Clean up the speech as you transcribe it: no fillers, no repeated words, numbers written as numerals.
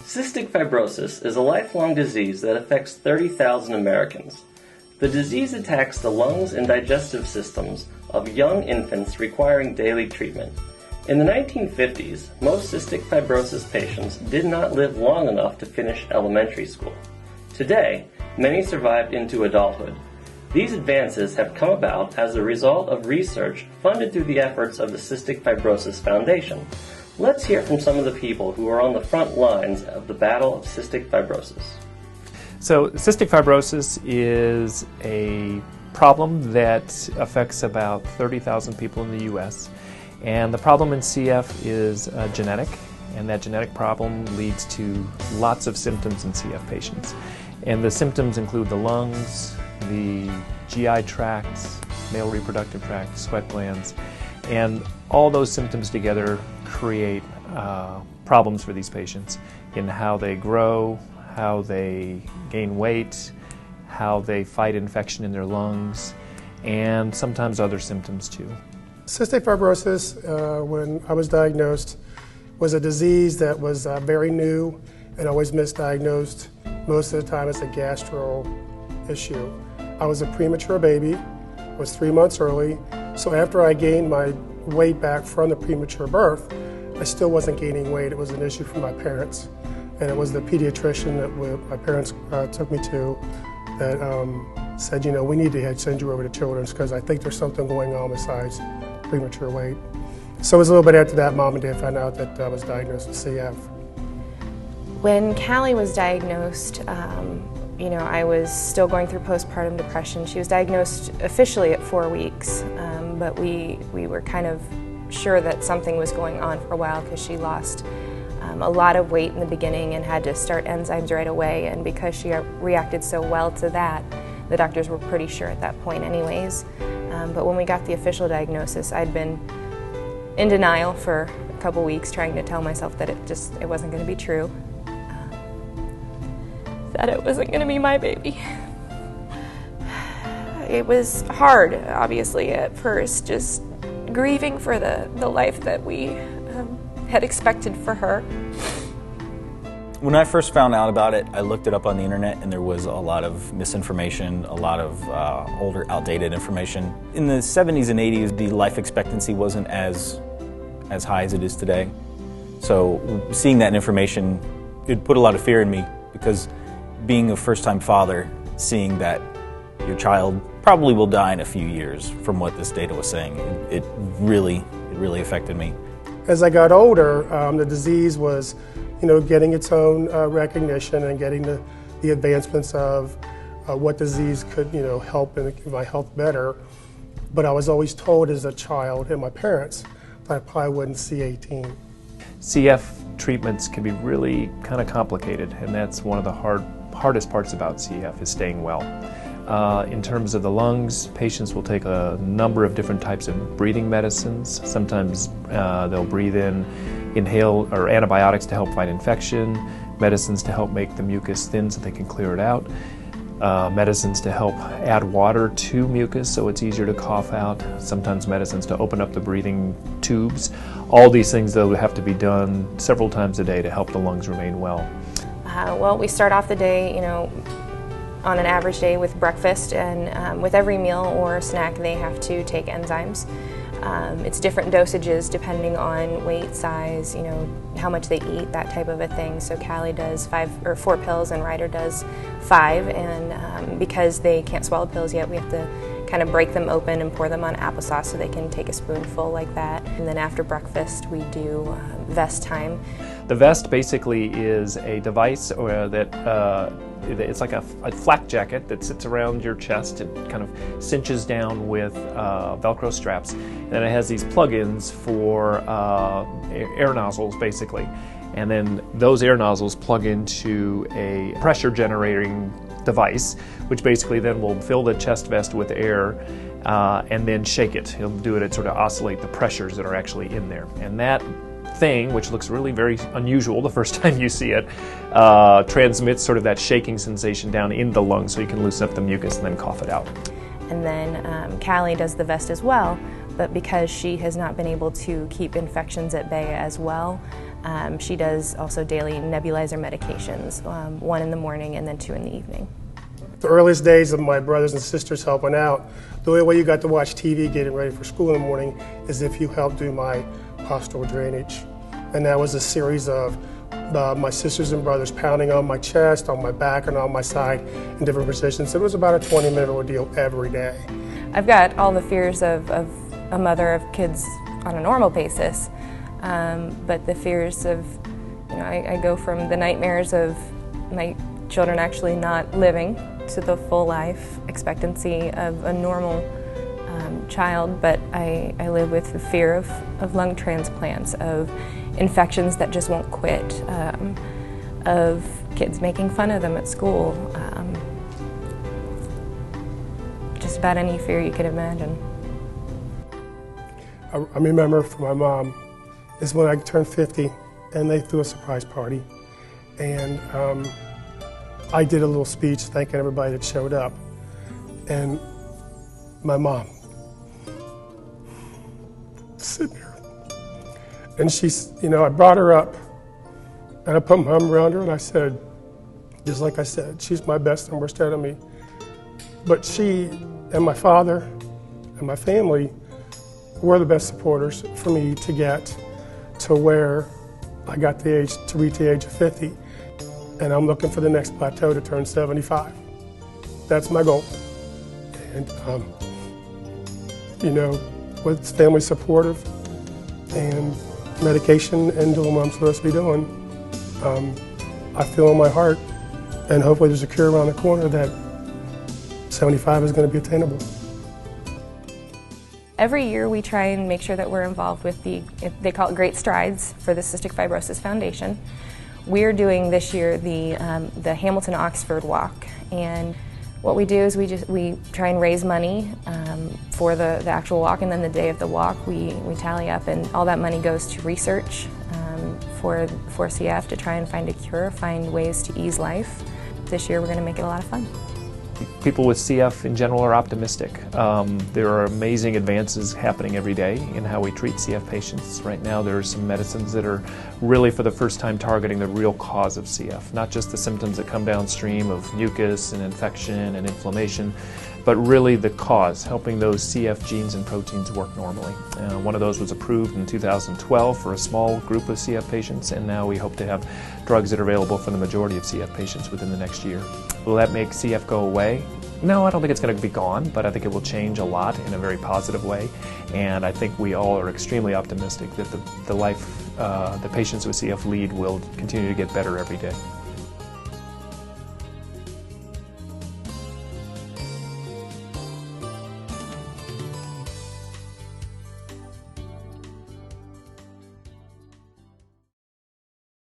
Cystic fibrosis is a lifelong disease that affects 30,000 Americans. The disease attacks the lungs and digestive systems of young infants requiring daily treatment. In the 1950s, most cystic fibrosis patients did not live long enough to finish elementary school. Today, many survived into adulthood. These advances have come about as a result of research funded through the efforts of the Cystic Fibrosis Foundation. Let's hear from some of the people who are on the front lines of the battle of cystic fibrosis. So cystic fibrosis is a problem that affects about 30,000 people in the U.S. And the problem in CF is genetic, and that genetic problem leads to lots of symptoms in CF patients. And the symptoms include the lungs, the GI tract, male reproductive tract, sweat glands, and all those symptoms together create problems for these patients in how they grow, how they gain weight, how they fight infection in their lungs, and sometimes other symptoms too. Cystic fibrosis, when I was diagnosed, was a disease that was very new and always misdiagnosed. Most of the time it's a gastro issue. I was a premature baby, was 3 months early, so after I gained my weight back from the premature birth, I still wasn't gaining weight. It was an issue for my parents, and it was the pediatrician that my parents took me to that said, you know, we need to send you over to Children's because I think there's something going on besides premature weight. So it was a little bit after that Mom and Dad found out that I was diagnosed with CF. When Callie was diagnosed, I was still going through postpartum depression. She was diagnosed officially at 4 weeks, but we were kind of sure that something was going on for a while because she lost a lot of weight in the beginning and had to start enzymes right away, and because she reacted so well to that, the doctors were pretty sure at that point anyways. But when we got the official diagnosis, I'd been in denial for a couple weeks trying to tell myself that it wasn't going to be true. That it wasn't going to be my baby. It was hard, obviously, at first, just grieving for the life that we had expected for her. When I first found out about it, I looked it up on the internet, and there was a lot of misinformation, a lot of older, outdated information. In the 70s and 80s, the life expectancy wasn't as high as it is today. So seeing that information, it put a lot of fear in me, because being a first-time father, seeing that your child probably will die in a few years from what this data was saying, it really affected me. As I got older, the disease was, getting its own recognition and getting the advancements of what disease could, help and make my health better. But I was always told as a child and my parents that I probably wouldn't see 18. CF treatments can be really kind of complicated, and that's one of the hardest parts about CF is staying well. In terms of the lungs, patients will take a number of different types of breathing medicines. Sometimes they'll breathe in, inhale, or antibiotics to help fight infection, medicines to help make the mucus thin so they can clear it out, medicines to help add water to mucus so it's easier to cough out, sometimes medicines to open up the breathing tubes. All these things, though, have to be done several times a day to help the lungs remain well. Well, we start off the day, on an average day with breakfast, and with every meal or snack they have to take enzymes. It's different dosages depending on weight, size, how much they eat, that type of a thing. So Callie does 4 pills and Ryder does 5, and because they can't swallow pills yet, we have to kind of break them open and pour them on applesauce so they can take a spoonful like that. And then after breakfast we do vest time. The vest basically is a device that it's like a flak jacket that sits around your chest. It kind of cinches down with Velcro straps, and it has these plug-ins for air nozzles basically, and then those air nozzles plug into a pressure generating device, which basically then will fill the chest vest with air and then shake it. He'll do it to sort of oscillate the pressures that are actually in there, and that thing, which looks really very unusual the first time you see it, transmits sort of that shaking sensation down in the lungs so you can loosen up the mucus and then cough it out. And then Callie does the vest as well, but because she has not been able to keep infections at bay as well, She does also daily nebulizer medications, 1 in the morning and then 2 in the evening. The earliest days of my brothers and sisters helping out, the only way you got to watch TV getting ready for school in the morning is if you helped do my postural drainage. And that was a series of my sisters and brothers pounding on my chest, on my back, and on my side in different positions. It was about a 20-minute ordeal every day. I've got all the fears of a mother of kids on a normal basis, but the fears of, I go from the nightmares of my children actually not living to the full life expectancy of a normal child, but I live with the fear of lung transplants, of infections that just won't quit, of kids making fun of them at school, just about any fear you could imagine. I remember for my mom is when I turned 50 and they threw a surprise party, and I did a little speech thanking everybody that showed up, and my mom sitting there, and she's, I brought her up and I put my arm around her and I said, just like I said, she's my best and worst enemy, but she and my father and my family were the best supporters for me to get to where I got to reach the age of 50. And I'm looking for the next plateau to turn 75. That's my goal. And, with family supportive and medication and doing what I'm supposed to be doing, I feel in my heart, and hopefully there's a cure around the corner, that 75 is going to be attainable. Every year we try and make sure that we're involved with they call it Great Strides for the Cystic Fibrosis Foundation. We're doing this year the Hamilton-Oxford Walk, and what we do is we try and raise money for the actual walk, and then the day of the walk we tally up, and all that money goes to research for CF to try and find a cure, find ways to ease life. This year we're going to make it a lot of fun. People with CF in general are optimistic. There are amazing advances happening every day in how we treat CF patients. Right now there are some medicines that are really for the first time targeting the real cause of CF, not just the symptoms that come downstream of mucus and infection and inflammation, but really the cause, helping those CF genes and proteins work normally. One of those was approved in 2012 for a small group of CF patients, and now we hope to have drugs that are available for the majority of CF patients within the next year. Will that make CF go away? No, I don't think it's going to be gone, but I think it will change a lot in a very positive way, and I think we all are extremely optimistic that the life the patients with CF lead will continue to get better every day.